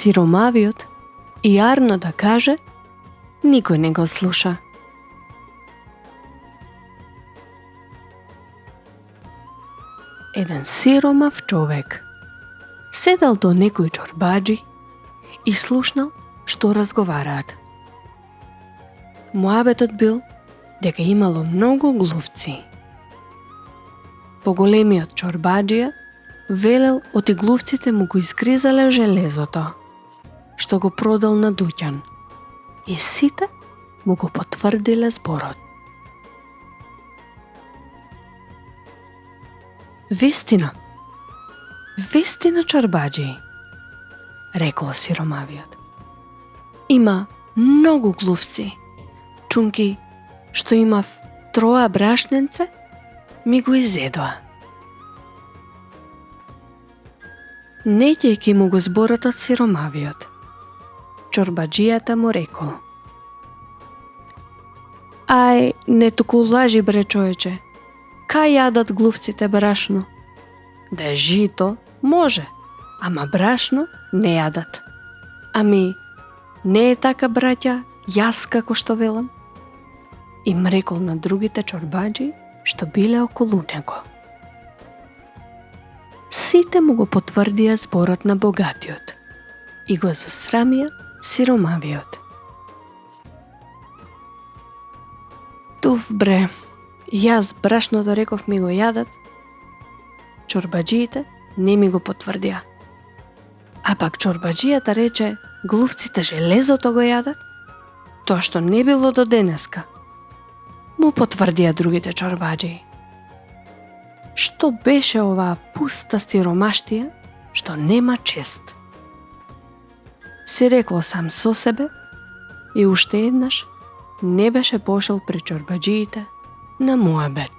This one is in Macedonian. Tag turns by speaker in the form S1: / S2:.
S1: Сиромавиот, јарно да каже, никој не го слуша. Еден сиромав човек седал до некои чорбаџи и слушнал што разговараат. Муабетот бил дека имало многу глувци. Поголемиот чорбаџија велел оти глувците му го изгризале железото, што го продал на дуќан, и сите му го потврдиле зборот. Вистина чорбаџи, рекол сиромавиот. Има многу глувци, чунки што имав 3 брашненце, ми го изедоа. Не ќејќи му го зборот од сиромавиот, чорбаџијата му рекол: Ај, не туку лажи бре човече, кај јадат глувците брашно? Да е жито, може, ама брашно не јадат. Ами, не е така, браќа, јас како што велам? Им рекол на другите чорбаџи што биле околу него. Сите му го потврдија зборот на богатиот и го засрамија сиромавиот. Туф бре, јас брашното реков ми го јадат, чорбаџиите не ми го потврдија. А пак чорбаџијата рече глувците железото го јадат, тоа што не било до денеска. Му потврдија другите чорбаџи. Што беше оваа пуста сиромаштија што нема чест? Си рекол сам со себе и уште еднаш не беше пошел при чорбаџиите на муабет.